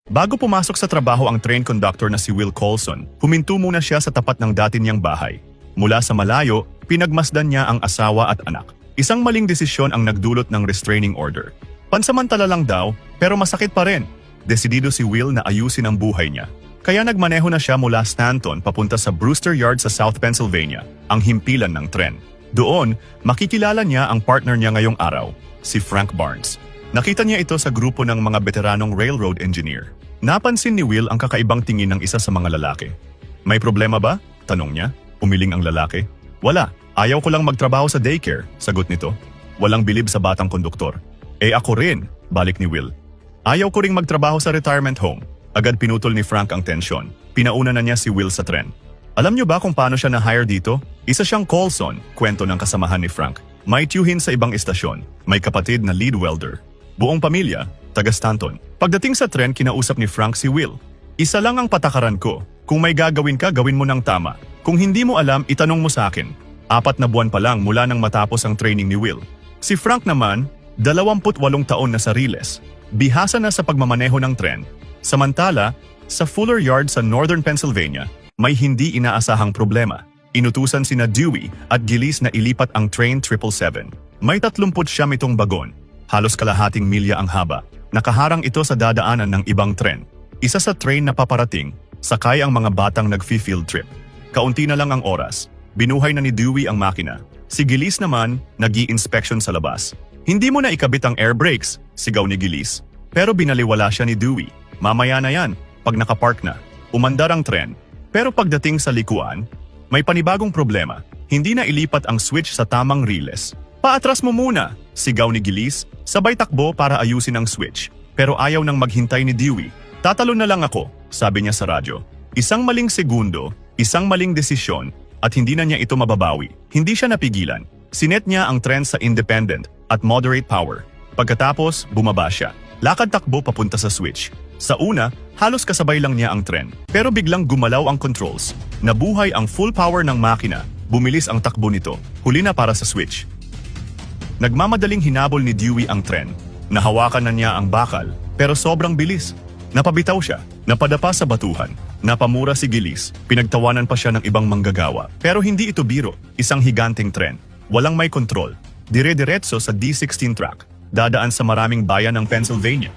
Bago pumasok sa trabaho ang train conductor na si Will Coulson, huminto muna siya sa tapat ng dati niyang bahay. Mula sa malayo, pinagmasdan niya ang asawa at anak. Isang maling desisyon ang nagdulot ng restraining order. Pansamantala lang daw, pero masakit pa rin. Desidido si Will na ayusin ang buhay niya. Kaya nagmaneho na siya mula Stanton papunta sa Brewster Yard sa South Pennsylvania, ang himpilan ng tren. Doon, makikilala niya ang partner niya ngayong araw, si Frank Barnes. Nakita niya ito sa grupo ng mga veteranong railroad engineer. Napansin ni Will ang kakaibang tingin ng isa sa mga lalaki. May problema ba? Tanong niya. Umiling ang lalaki. Wala, ayaw ko lang magtrabaho sa daycare, sagot nito. Walang bilib sa batang konduktor. Ako rin, balik ni Will. Ayaw ko ring magtrabaho sa retirement home. Agad pinutol ni Frank ang tensyon. Pinauna na niya si Will sa tren. Alam niyo ba kung paano siya na-hire dito? Isa siyang Coulson, kwento ng kasamahan ni Frank. May tiyuhin sa ibang istasyon. May kapatid na lead welder. Buong pamilya, taga Stanton. Pagdating sa tren, kinausap ni Frank si Will. Isa lang ang patakaran ko. Kung may gagawin ka, gawin mo ng tama. Kung hindi mo alam, itanong mo sa akin. 4 na buwan pa lang mula nang matapos ang training ni Will. Si Frank naman, 28 taon na sa Riles. Bihasa na sa pagmamaneho ng tren. Samantala, sa Fuller Yard sa Northern Pennsylvania, may hindi inaasahang problema. Inutusan sina Dewey at Gillis na ilipat ang train 777. May 37 itong bagon. Halos kalahating milya ang haba. Nakaharang ito sa dadaanan ng ibang tren. Isa sa train na paparating, sakay ang mga batang nag-field trip. Kaunti na lang ang oras. Binuhay na ni Dewey ang makina. Si Gillis naman, nag-i-inspection sa labas. Hindi mo na ikabit ang air brakes, sigaw ni Gillis. Pero binaliwala siya ni Dewey. Mamaya na yan, pag nakapark na. Umandar ang tren. Pero pagdating sa likuan, may panibagong problema. Hindi na ilipat ang switch sa tamang riles. Paatras mo muna, sigaw ni Gillis, sabay takbo para ayusin ang switch. Pero ayaw nang maghintay ni Dewey. Tatalo na lang ako, sabi niya sa radyo. Isang maling segundo, isang maling desisyon, at hindi na niya ito mababawi. Hindi siya napigilan. Sinet niya ang tren sa independent at moderate power. Pagkatapos, bumaba siya. Lakad takbo papunta sa switch. Sa una, halos kasabay lang niya ang tren. Pero biglang gumalaw ang controls. Nabuhay ang full power ng makina. Bumilis ang takbo nito. Huli na para sa switch. Nagmamadaling hinabol ni Dewey ang tren. Nahawakan na niya ang bakal, pero sobrang bilis. Napabitaw siya. Napadapa sa batuhan. Napamura si Gillis. Pinagtawanan pa siya ng ibang manggagawa. Pero hindi ito biro. Isang higanting tren. Walang may kontrol. Dire-diretso sa D16 track. Dadaan sa maraming bayan ng Pennsylvania.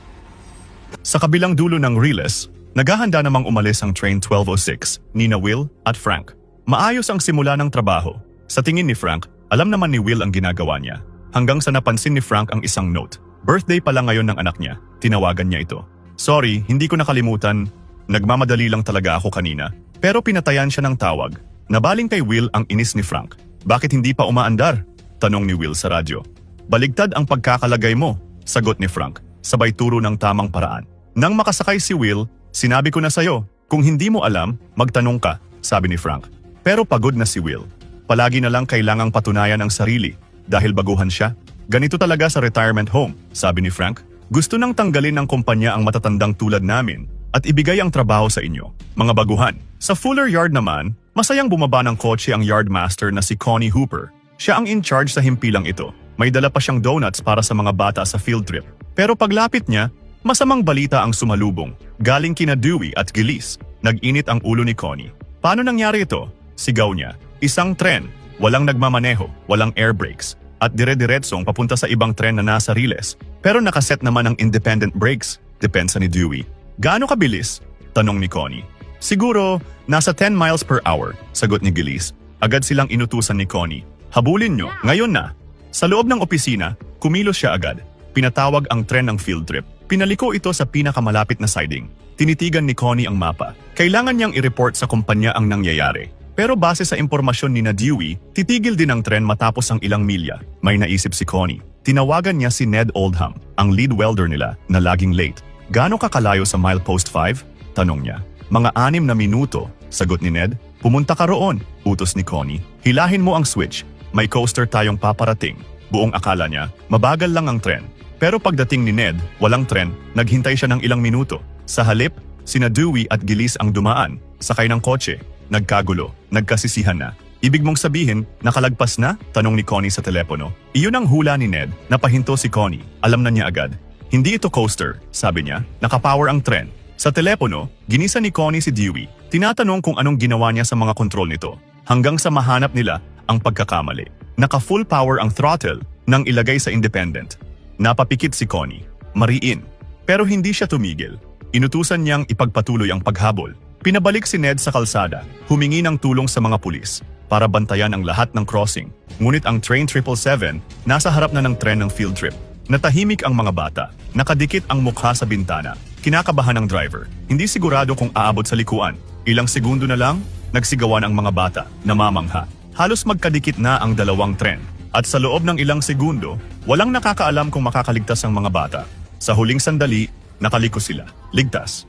Sa kabilang dulo ng Riles, naghahanda namang umalis ang train 1206, nina Will at Frank. Maayos ang simula ng trabaho. Sa tingin ni Frank, alam naman ni Will ang ginagawa niya. Hanggang sa napansin ni Frank ang isang note. Birthday pala ngayon ng anak niya. Tinawagan niya ito. Sorry, hindi ko nakalimutan. Nagmamadali lang talaga ako kanina. Pero pinatayan siya ng tawag. Nabaling kay Will ang inis ni Frank. Bakit hindi pa umaandar? Tanong ni Will sa radyo. Baligtad ang pagkakalagay mo, sagot ni Frank. Sabay turo ng tamang paraan. Nang makasakay si Will, sinabi ko na sa'yo, kung hindi mo alam, magtanong ka, sabi ni Frank. Pero pagod na si Will. Palagi na lang kailangang patunayan ang sarili dahil baguhan siya. Ganito talaga sa retirement home, sabi ni Frank. Gusto nang tanggalin ng kumpanya ang matatandang tulad namin at ibigay ang trabaho sa inyo, mga baguhan. Sa Fuller Yard naman, masayang bumaba ng kotse ang yardmaster na si Connie Hooper. Siya ang in-charge sa himpilang ito. May dala pa siyang donuts para sa mga bata sa field trip. Pero paglapit niya, masamang balita ang sumalubong. Galing kina Dewey at Gillis. Nag-init ang ulo ni Connie. Paano nangyari ito? Sigaw niya. Isang tren, walang nagmamaneho, walang air brakes, at dire-diretsong papunta sa ibang tren na nasa Riles. Pero nakaset naman ang independent brakes, depensa ni Dewey. Gaano kabilis? Tanong ni Connie. Siguro, nasa 10 miles per hour, sagot ni Gillis. Agad silang inutusan ni Connie. Habulin nyo, ngayon na. Sa loob ng opisina, kumilos siya agad. Pinatawag ang tren ng field trip. Pinaliko ito sa pinakamalapit na siding. Tinitigan ni Connie ang mapa. Kailangan niyang i-report sa kumpanya ang nangyayari. Pero base sa impormasyon ni Dewey, titigil din ang tren matapos ang ilang milya. May naisip si Connie. Tinawagan niya si Ned Oldham, ang lead welder nila, na laging late. Gaano kakalayo sa milepost 5? Tanong niya. Mga 6 na minuto, sagot ni Ned. Pumunta ka roon, utos ni Connie. Hilahin mo ang switch. May coaster tayong paparating. Buong akala niya, mabagal lang ang tren. Pero pagdating ni Ned, walang tren, naghintay siya ng ilang minuto. Sa halip, sina Dewey at Gillis ang dumaan, sakay ng kotse, nagkagulo, nagkasisihan na. Ibig mong sabihin, nakalagpas na? Tanong ni Connie sa telepono. Iyon ang hula ni Ned, napahinto si Connie. Alam na niya agad. Hindi ito coaster, sabi niya. Nakapower ang tren. Sa telepono, ginisa ni Connie si Dewey. Tinatanong kung anong ginawa niya sa mga kontrol nito, hanggang sa mahanap nila ang pagkakamali. Naka-full power ang throttle nang ilagay sa independent. Napapikit si Connie. Mariin. Pero hindi siya tumigil. Inutusan niyang ipagpatuloy ang paghabol. Pinabalik si Ned sa kalsada, humingi ng tulong sa mga pulis para bantayan ang lahat ng crossing. Ngunit ang train 777 nasa harap na ng tren ng field trip. Natahimik ang mga bata. Nakadikit ang mukha sa bintana. Kinakabahan ng driver. Hindi sigurado kung aabot sa likuan. Ilang segundo na lang, nagsigawan ang mga bata. Namamangha. Halos magkadikit na ang dalawang tren. At sa loob ng ilang segundo, walang nakakaalam kung makakaligtas ang mga bata. Sa huling sandali, nakaliko sila. Ligtas.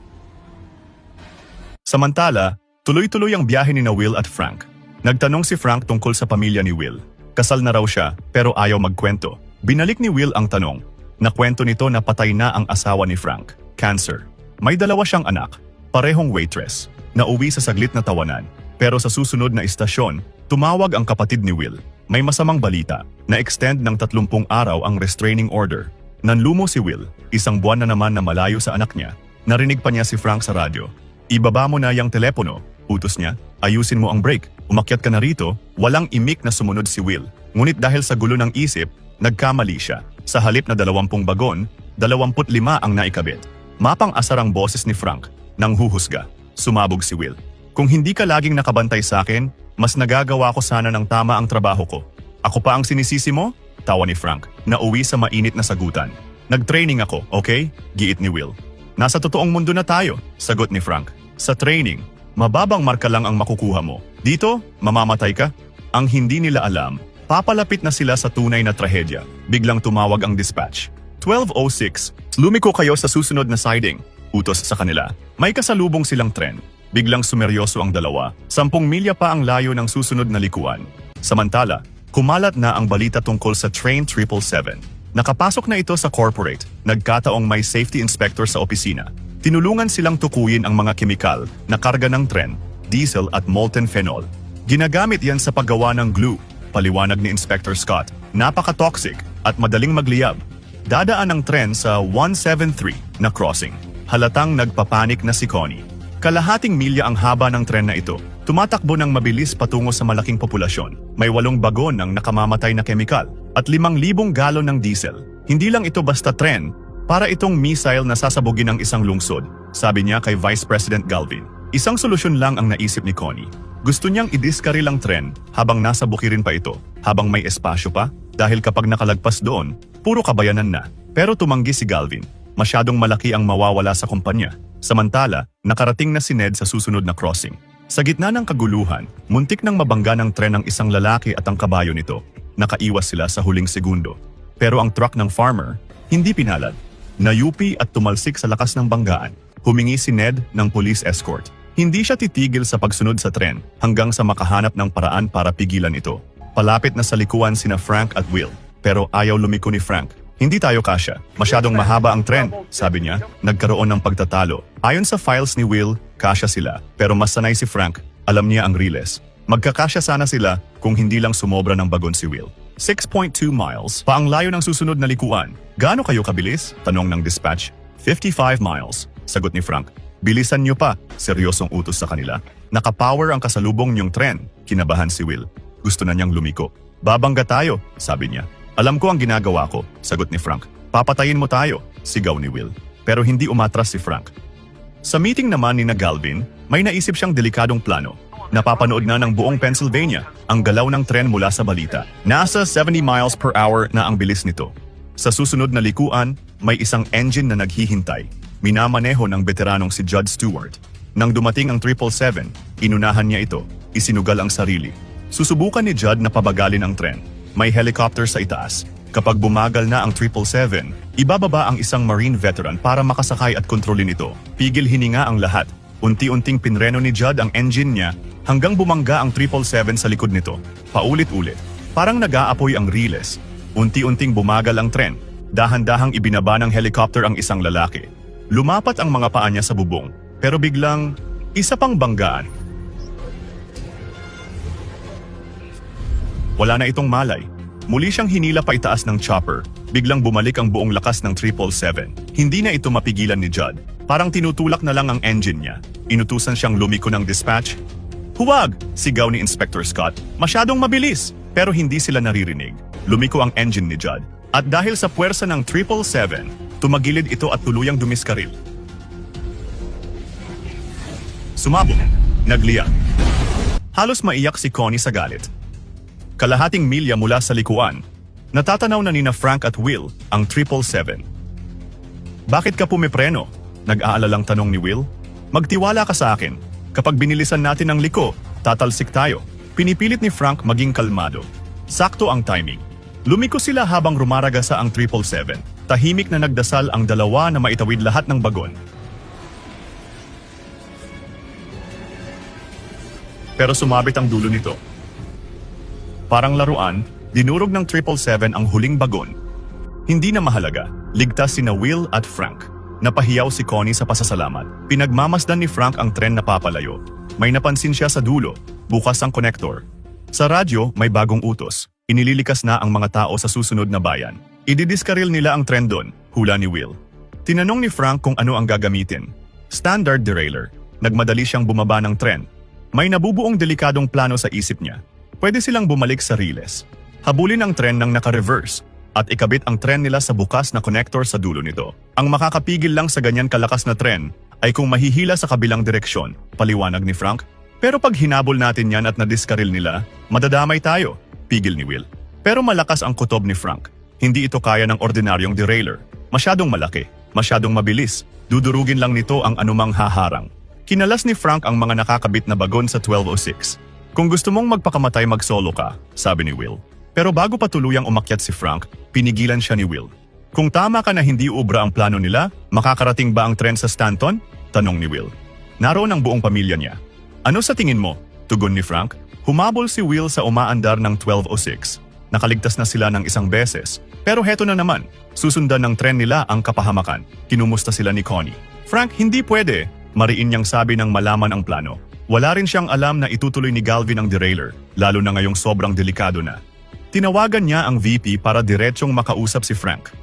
Samantala, tuloy-tuloy ang biyahe ni Will at Frank. Nagtanong si Frank tungkol sa pamilya ni Will. Kasal na raw siya, pero ayaw magkwento. Binalik ni Will ang tanong. Nakwento nito na patay na ang asawa ni Frank. Cancer. May dalawa siyang anak, parehong waitress. Nauwi sa saglit na tawanan. Pero sa susunod na istasyon, tumawag ang kapatid ni Will. May masamang balita. Na-extend ng 30 araw ang restraining order. Nanlumo si Will, isang buwan na naman na malayo sa anak niya. Narinig pa niya si Frank sa radyo. Ibaba mo na yung telepono. Utos niya, ayusin mo ang brake. Umakyat ka na rito. Walang imik na sumunod si Will. Ngunit dahil sa gulo ng isip, nagkamali siya. Sa halip na 20 bagon, 25 ang naikabit. Mapang-asar ang boses ni Frank. Nang huhusga, sumabog si Will. Kung hindi ka laging nakabantay sa akin, mas nagagawa ko sana ng tama ang trabaho ko. Ako pa ang sinisisi mo? Tawa ni Frank, na uwi sa mainit na sagutan. Nag-training ako, okay? Giit ni Will. Nasa totoong mundo na tayo, sagot ni Frank. Sa training, mababang marka lang ang makukuha mo. Dito, mamamatay ka? Ang hindi nila alam, papalapit na sila sa tunay na trahedya. Biglang tumawag ang dispatch. 12:06, lumiko kayo sa susunod na siding. Utos sa kanila. May kasalubong silang tren. Biglang sumeryoso ang dalawa. 10 milya pa ang layo ng susunod na likuan. Samantala, kumalat na ang balita tungkol sa train 777. Nakapasok na ito sa corporate. Nagkataong may safety inspector sa opisina. Tinulungan silang tukuyin ang mga kemikal na karga ng tren, diesel at molten phenol. Ginagamit yan sa paggawa ng glue. Paliwanag ni Inspector Scott. Napaka-toxic at madaling magliyab. Dadaan ang tren sa 173 na crossing. Halatang nagpapanik na si Connie. Kalahating milya ang haba ng tren na ito. Tumatakbo ng mabilis patungo sa malaking populasyon. May 8 bagon ng nakamamatay na kemikal at 5,000 galon ng diesel. Hindi lang ito basta tren, para itong missile na sasabugin ang isang lungsod, sabi niya kay Vice President Galvin. Isang solusyon lang ang naisip ni Connie. Gusto niyang idiskaril ang tren habang nasa bukirin pa ito, habang may espasyo pa, dahil kapag nakalagpas doon, puro kabayanan na. Pero tumanggi si Galvin. Masyadong malaki ang mawawala sa kumpanya. Samantala, nakarating na si Ned sa susunod na crossing. Sa gitna ng kaguluhan, muntik nang mabangga ng tren ang isang lalaki at ang kabayo nito. Nakaiwas sila sa huling segundo. Pero ang truck ng farmer, hindi pinalad. Nayupi at tumalsik sa lakas ng banggaan. Humingi si Ned ng police escort. Hindi siya titigil sa pagsunod sa tren hanggang sa makahanap ng paraan para pigilan ito. Palapit na sa likuan sina Frank at Will. Pero ayaw lumiko ni Frank. Hindi tayo kasya. Masyadong mahaba ang tren, sabi niya. Nagkaroon ng pagtatalo. Ayon sa files ni Will, kasya sila. Pero mas sanay si Frank. Alam niya ang riles. Magkakasya sana sila kung hindi lang sumobra ng bagon si Will. 6.2 miles pa ang layo ng susunod na likuan. Gaano kayo kabilis? Tanong ng dispatch. 55 miles, sagot ni Frank. Bilisan niyo pa, seryosong utos sa kanila. Nakapower ang kasalubong niyong tren, kinabahan si Will. Gusto na niyang lumiko. Babangga tayo, sabi niya. Alam ko ang ginagawa ko, sagot ni Frank. Papatayin mo tayo, sigaw ni Will. Pero hindi umatras si Frank. Sa meeting naman ni Galvin, may naisip siyang delikadong plano. Napapanood na ng buong Pennsylvania ang galaw ng tren mula sa balita. Nasa 70 miles per hour na ang bilis nito. Sa susunod na likuan, may isang engine na naghihintay. Minamaneho ng veteranong si Judd Stewart. Nang dumating ang 777, inunahan niya ito, isinugal ang sarili. Susubukan ni Judd na pabagalin ang tren. May helicopter sa itaas. Kapag bumagal na ang 777, ibababa ang isang Marine veteran para makasakay at kontrolin ito. Pigil hininga ang lahat. Unti-unting pinreno ni Judd ang engine niya hanggang bumangga ang 777 sa likod nito. Paulit-ulit. Parang nag-aapoy ang riles. Unti-unting bumagal ang tren. Dahan-dahang ibinaba ng helicopter ang isang lalaki. Lumapat ang mga paa niya sa bubong. Pero biglang, isa pang banggaan. Wala na itong malay. Muli siyang hinila pa itaas ng chopper. Biglang bumalik ang buong lakas ng 777. Hindi na ito mapigilan ni Judd. Parang tinutulak na lang ang engine niya. Inutusan siyang lumiko ng dispatch. "Huwag!" sigaw ni Inspector Scott. "Masyadong mabilis!" Pero hindi sila naririnig. Lumiko ang engine ni Judd. At dahil sa puwersa ng 777, tumagilid ito at tuluyang dumiskaril. Sumabog. Nagliya. Halos maiyak si Connie sa galit. Kalahating milya mula sa likuan, natatanaw na nina Frank at Will ang 777. "Bakit ka pumipreno?" Nag-aalalang tanong ni Will. "Magtiwala ka sa akin. Kapag binilisan natin ang liko, tatalsik tayo." Pinipilit ni Frank maging kalmado. Sakto ang timing. Lumiko sila habang rumaragasa ang 777. Tahimik na nagdasal ang dalawa na maitawid lahat ng bagon. Pero sumabit ang dulo nito. Parang laruan, dinurog ng 777 ang huling bagon. Hindi na mahalaga, ligtas sina Will at Frank. Napahiyaw si Connie sa pasasalamat. Pinagmamasdan ni Frank ang tren na papalayo. May napansin siya sa dulo, bukas ang konektor. Sa radyo, may bagong utos. Inililikas na ang mga tao sa susunod na bayan. Ididiskaril nila ang tren doon, hula ni Will. Tinanong ni Frank kung ano ang gagamitin. Standard derailleur. Nagmadali siyang bumaba ng tren. May nabubuong delikadong plano sa isip niya. Pwede silang bumalik sa riles. Habulin ang tren ng naka-reverse at ikabit ang tren nila sa bukas na connector sa dulo nito. Ang makakapigil lang sa ganyan kalakas na tren ay kung mahihila sa kabilang direksyon, paliwanag ni Frank. Pero pag hinabol natin yan at nadiskaril nila, madadamay tayo, pigil ni Will. Pero malakas ang kutob ni Frank. Hindi ito kaya ng ordinaryong derailleur. Masyadong malaki, masyadong mabilis. Dudurugin lang nito ang anumang haharang. Kinalas ni Frank ang mga nakakabit na bagon sa 1206. "Kung gusto mong magpakamatay mag-solo ka," sabi ni Will. Pero bago pa tuluyang umakyat si Frank, pinigilan siya ni Will. "Kung tama ka na hindi ubra ang plano nila, makakarating ba ang tren sa Stanton?" tanong ni Will. Naroon ang buong pamilya niya. "Ano sa tingin mo?" tugon ni Frank. Humabol si Will sa umaandar ng 1206. Nakaligtas na sila ng isang beses. Pero heto na naman, susundan ng tren nila ang kapahamakan. Kinumusta sila ni Connie. "Frank, hindi pwede," mariin niyang sabi ng malaman ang plano. Wala rin siyang alam na itutuloy ni Galvin ang derailleur, lalo na ngayong sobrang delikado na. Tinawagan niya ang VP para diretsyong makausap si Frank.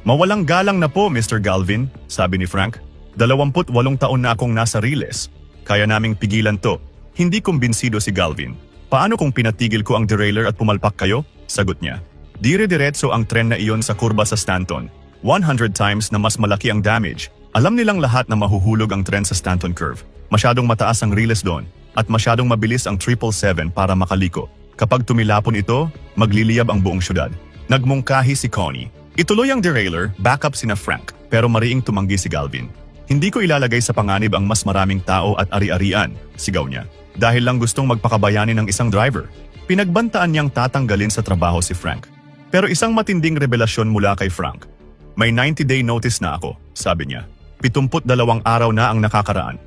"Mawalang galang na po, Mr. Galvin," sabi ni Frank. 28 taon na akong nasa riles. Kaya naming pigilan to." Hindi kumbinsido si Galvin. "Paano kung pinatigil ko ang derailleur at pumalpak kayo?" sagot niya. Dire-diretso ang tren na iyon sa kurba sa Stanton. 100 times na mas malaki ang damage. Alam nilang lahat na mahuhulog ang tren sa Stanton Curve. Masyadong mataas ang riles doon at masyadong mabilis ang 777 para makaliko. Kapag tumilapon ito, magliliyab ang buong syudad. Nagmungkahi si Connie. Ituloy ang derailleur, backup sina Frank, pero mariing tumanggi si Galvin. "Hindi ko ilalagay sa panganib ang mas maraming tao at ari-arian," sigaw niya. Dahil lang gustong magpakabayani ng isang driver. Pinagbantaan niyang tatanggalin sa trabaho si Frank. Pero isang matinding revelasyon mula kay Frank. "May 90-day notice na ako," sabi niya. 72 araw na ang nakakaraan.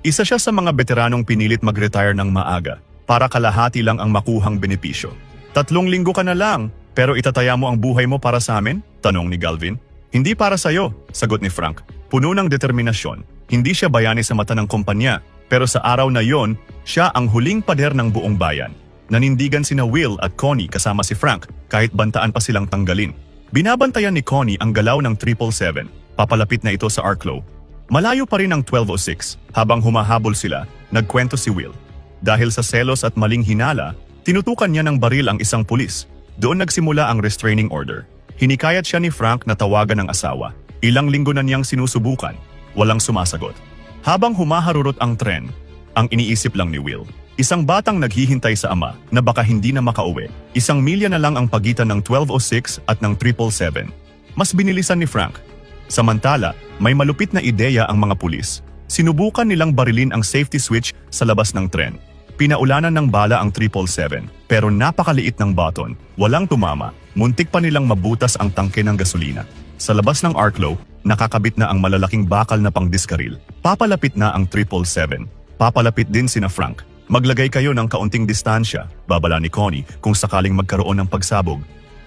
Isa siya sa mga veteranong pinilit mag-retire ng maaga para kalahati lang ang makuhang benepisyo. 3 linggo ka na lang, pero itataya mo ang buhay mo para sa amin? Tanong ni Galvin. "Hindi para sa'yo," sagot ni Frank. Puno ng determinasyon. Hindi siya bayani sa mata ng kumpanya, pero sa araw na yon, siya ang huling pader ng buong bayan. Nanindigan sina Will at Connie kasama si Frank kahit bantaan pa silang tanggalin. Binabantayan ni Connie ang galaw ng 777. Papalapit na ito sa Arklow. Malayo pa rin ang 1206. Habang humahabol sila, nagkwento si Will. Dahil sa selos at maling hinala, tinutukan niya ng baril ang isang pulis. Doon nagsimula ang restraining order. Hinikayat siya ni Frank na tawagan ang asawa. Ilang linggo na niyang sinusubukan. Walang sumasagot. Habang humaharurot ang tren, ang iniisip lang ni Will. Isang batang naghihintay sa ama na baka hindi na makauwi. 1 milya na lang ang pagitan ng 1206 at ng 777. Mas binilisan ni Frank. Samantala, may malupit na ideya ang mga pulis. Sinubukan nilang barilin ang safety switch sa labas ng tren. Pinaulanan ng bala ang 777, pero napakaliit ng button. Walang tumama. Muntik pa nilang mabutas ang tangke ng gasolina. Sa labas ng Arklow, nakakabit na ang malalaking bakal na pangdiskaril. Papalapit na ang 777. Papalapit din sina Frank. "Maglagay kayo ng kaunting distansya," babala ni Connie kung sakaling magkaroon ng pagsabog.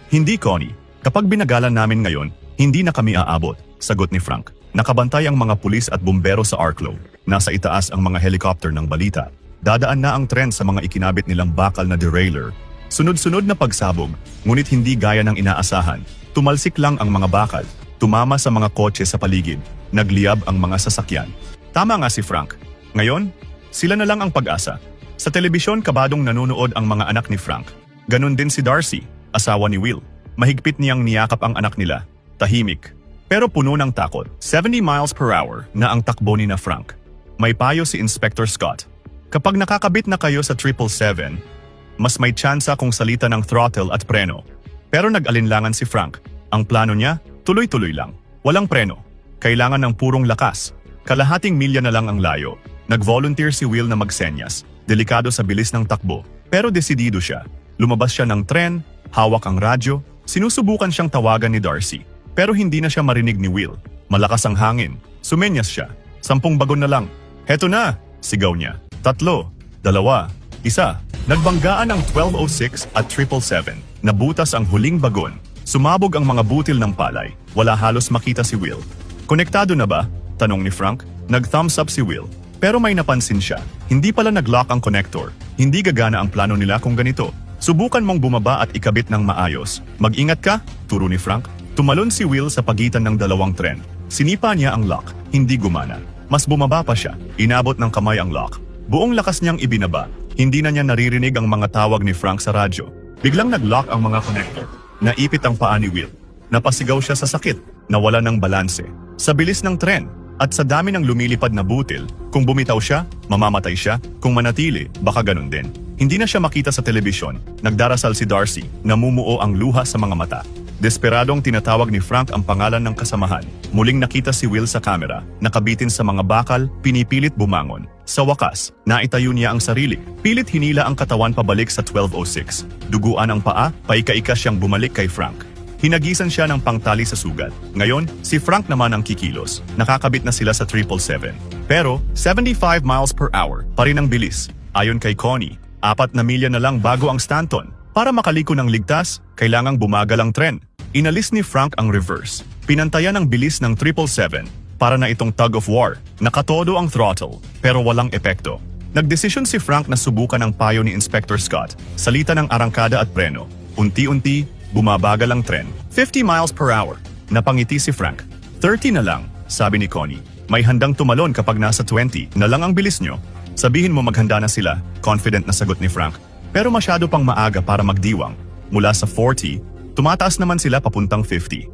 "Hindi, Connie. Kapag binagalan namin ngayon, hindi na kami aabot," sagot ni Frank. Nakabantay ang mga pulis at bumbero sa Arklow. Nasa itaas ang mga helicopter ng balita. Dadaan na ang tren sa mga ikinabit nilang bakal na derailleur. Sunod-sunod na pagsabog, ngunit hindi gaya ng inaasahan. Tumalsik lang ang mga bakal, tumama sa mga kotse sa paligid. nagliyab ang mga sasakyan. Tama nga si Frank. Ngayon, sila na lang ang pag-asa. Sa telebisyon, kabadong nanonood ang mga anak ni Frank. Ganon din si Darcy, asawa ni Will. Mahigpit niyang niyakap ang anak nila. Tahimik. Pero puno ng takot. 70 miles per hour na ang takbo ni na Frank. May payo si Inspector Scott. Kapag nakakabit na kayo sa 777, mas may tsansa kung salita ng throttle at preno. Pero nag-alinlangan si Frank. Ang plano niya, tuloy-tuloy lang. Walang preno. Kailangan ng purong lakas. Kalahating milya na lang ang layo. Nag-volunteer si Will na magsenyas. Delikado sa bilis ng takbo. Pero desidido siya. Lumabas siya ng tren, hawak ang radyo. Sinusubukan siyang tawagan ni Darcy. Pero hindi na siya marinig ni Will. Malakas ang hangin. Sumenyas siya. 10 bagon na lang. Heto na! Sigaw niya. 3, 2, 1. Nagbanggaan ang 1206 at 777. Nabutas ang huling bagon. Sumabog ang mga butil ng palay. Wala halos makita si Will. Konektado na ba? Tanong ni Frank. Nag-thumbs up si Will. Pero may napansin siya. Hindi pala nag-lock ang connector. Hindi gagana ang plano nila kung ganito. Subukan mong bumaba at ikabit ng maayos. Mag-ingat ka, turo ni Frank. Tumalon si Will sa pagitan ng dalawang tren. Sinipa niya ang lock. Hindi gumana. Mas bumaba pa siya. Inabot ng kamay ang lock. Buong lakas niyang ibinaba. Hindi na niya naririnig ang mga tawag ni Frank sa radyo. Biglang nag-lock ang mga connector. Naipit ang paa ni Will. Napasigaw siya sa sakit. Nawala ng balanse. Sa bilis ng tren at sa dami ng lumilipad na butil, kung bumitaw siya, mamamatay siya. Kung manatili, baka ganun din. Hindi na siya makita sa telebisyon. Nagdarasal si Darcy. Namumuo ang luha sa mga mata. Desperadong tinatawag ni Frank ang pangalan ng kasamahan. Muling nakita si Will sa kamera, nakabitin sa mga bakal, pinipilit bumangon. Sa wakas, naitayo niya ang sarili. Pilit hinila ang katawan pabalik sa 1206. Duguan ang paa, paika-ika siyang bumalik kay Frank. Hinagisan siya ng pangtali sa sugat. Ngayon, si Frank naman ang kikilos. Nakakabit na sila sa 777. Pero, 75 miles per hour pa rin ang bilis. Ayon kay Connie, 4 na milya na lang bago ang Stanton. Para makaliko ng ligtas, kailangang bumagal ang tren. Inalis ni Frank ang reverse. Pinantayan ang bilis ng 777 para na itong tug of war. Nakatodo ang throttle, pero walang epekto. Nagdesisyon si Frank na subukan ang payo ni Inspector Scott. Salita ng arangkada at preno. Unti-unti, bumabagal ang tren. 50 miles per hour. Napangiti si Frank. 30 na lang, sabi ni Connie. May handang tumalon kapag nasa 20 na lang ang bilis nyo. Sabihin mo maghanda na sila, confident na sagot ni Frank. Pero masyado pang maaga para magdiwang. Mula sa 40, tumataas naman sila papuntang 50.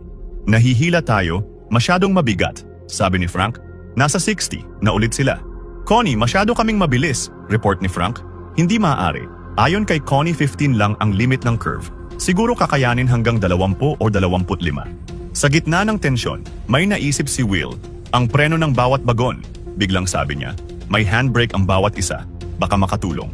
Nahihila tayo, masyadong mabigat, sabi ni Frank. Nasa 60, na ulit sila. Connie, masyado kaming mabilis, report ni Frank. Hindi maaari. Ayon kay Connie, 15 lang ang limit ng curve. Siguro kakayanin hanggang 20 o 25. Sa gitna ng tensyon, may naisip si Will. Ang preno ng bawat bagon, biglang sabi niya. May handbrake ang bawat isa, baka makatulong.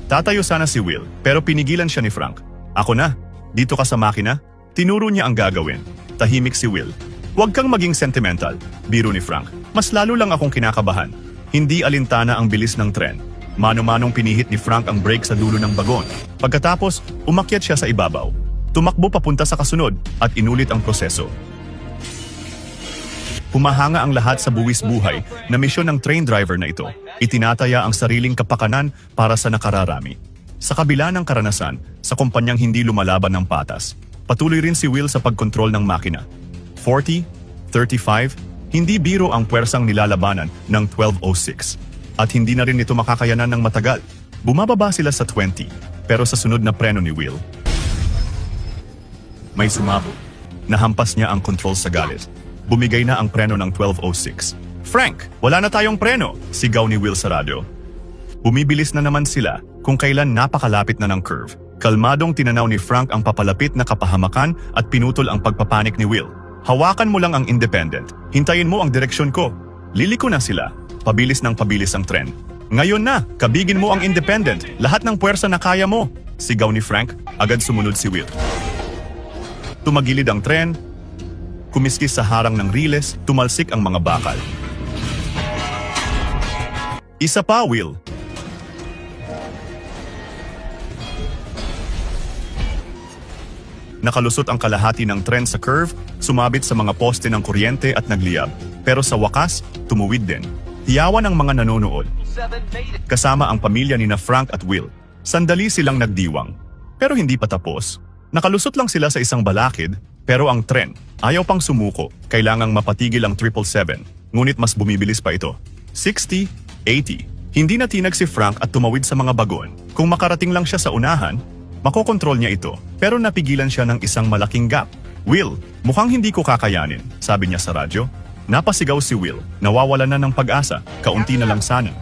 Tatayo sana si Will, pero pinigilan siya ni Frank. Ako na, dito ka sa makina. Tinuro niya ang gagawin. Tahimik si Will. Huwag kang maging sentimental, biro ni Frank. Mas lalo lang akong kinakabahan. Hindi alintana ang bilis ng tren. Mano-manong pinihit ni Frank ang brake sa dulo ng bagon. Pagkatapos, umakyat siya sa ibabaw. Tumakbo papunta sa kasunod at inulit ang proseso. Humahanga ang lahat sa buwis buhay na misyon ng train driver na ito. Itinataya ang sariling kapakanan para sa nakararami. Sa kabila ng karanasan, sa kumpanyang hindi lumalaban ng patas, patuloy rin si Will sa pagkontrol ng makina. 40, 35, hindi biro ang puwersang nilalabanan ng 1206. At hindi na rin ito makakayanan ng matagal. Bumababa sila sa 20, pero sa sunod na preno ni Will, may sumabog. Nahampas niya ang control sa galit. Bumigay na ang preno ng 1206. Frank, wala na tayong preno, sigaw ni Will sa radyo. Bumibilis na naman sila kung kailan napakalapit na ng curve. Kalmadong tinanaw ni Frank ang papalapit na kapahamakan at pinutol ang pagpapanik ni Will. Hawakan mo lang ang independent. Hintayin mo ang direksyon ko. Liliko na sila. Pabilis ng pabilis ang tren. Ngayon na, kabigin mo ang independent. Lahat ng puwersa na kaya mo. Sigaw ni Frank, agad sumunod si Will. Tumagilid ang tren. Kumiskis sa harang ng riles, tumalsik ang mga bakal. Isa pa, Will. Nakalusot ang kalahati ng tren sa curve, sumabit sa mga poste ng kuryente at nagliyab. Pero sa wakas, tumuwid din. Hiyawan ang mga nanonood. Kasama ang pamilya ni na Frank at Will. Sandali silang nagdiwang. Pero hindi pa tapos. Nakalusot lang sila sa isang balakid, Pero ang tren, ayaw pang sumuko. Kailangang mapatigil ang 777, ngunit mas bumibilis pa ito. 60, 80. Hindi na tinag si Frank at tumawid sa mga bagon. Kung makarating lang siya sa unahan, makokontrol niya ito. Pero napigilan siya ng isang malaking gap. Will, mukhang hindi ko kakayanin, sabi niya sa radyo. Napasigaw si Will, nawawala na ng pag-asa, kaunti na lang sana.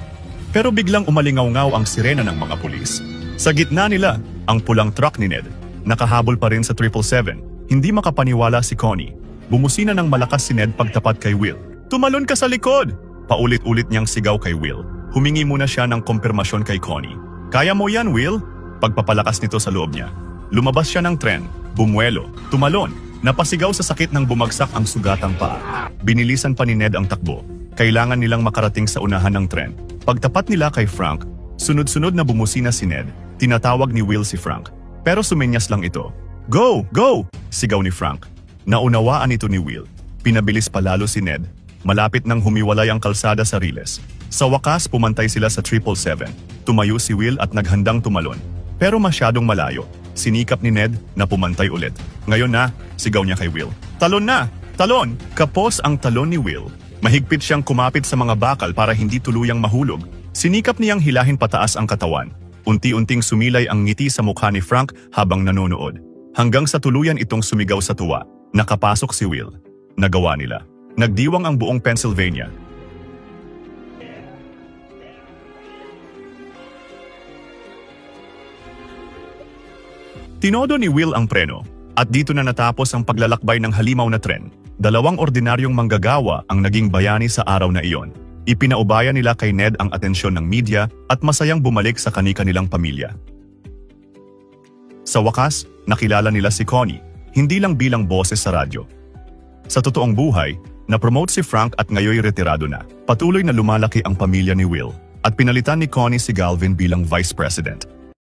Pero biglang umalingaw-ngaw ang sirena ng mga pulis. Sa gitna nila, ang pulang truck ni Ned. Nakahabol pa rin sa 777. Hindi makapaniwala si Connie. Bumusina ng malakas si Ned pagtapat kay Will. Tumalon ka sa likod! Paulit-ulit niyang sigaw kay Will. Humingi muna siya ng kumpirmasyon kay Connie. Kaya mo yan, Will? Pagpapalakas nito sa loob niya. Lumabas siya ng tren, bumuelo, tumalon. Napasigaw sa sakit ng bumagsak ang sugatang paa. Binilisan pa ni Ned ang takbo. Kailangan nilang makarating sa unahan ng tren. Pagtapat nila kay Frank, sunod-sunod na bumusina si Ned. Tinatawag ni Will si Frank. Pero sumenyas lang ito. Go! Go! Sigaw ni Frank. Naunawaan ito ni Will. Pinabilis palalo si Ned. Malapit nang humiwalay ang kalsada sa Riles. Sa wakas, pumantay sila sa 777. Tumayo si Will at naghandang tumalon. Pero masyadong malayo. Sinikap ni Ned na pumantay ulit. Ngayon na, sigaw niya kay Will. Talon na! Talon! Kapos ang talon ni Will. Mahigpit siyang kumapit sa mga bakal para hindi tuluyang mahulog. Sinikap niyang hilahin pataas ang katawan. Unti-unting sumilay ang ngiti sa mukha ni Frank habang nanonood. Hanggang sa tuluyan itong sumigaw sa tuwa. Nakapasok si Will. Nagawa nila. Nagdiwang ang buong Pennsylvania. Tinodo ni Will ang preno. At dito na natapos ang paglalakbay ng halimaw na tren. 2 ordinaryong manggagawa ang naging bayani sa araw na iyon. Ipinaubaya nila kay Ned ang atensyon ng media at masayang bumalik sa kani-kanilang pamilya. Sa wakas, nakilala nila si Connie, hindi lang bilang boses sa radyo. Sa totoong buhay, na-promote si Frank at ngayoy retirado na. Patuloy na lumalaki ang pamilya ni Will at pinalitan ni Connie si Galvin bilang vice president.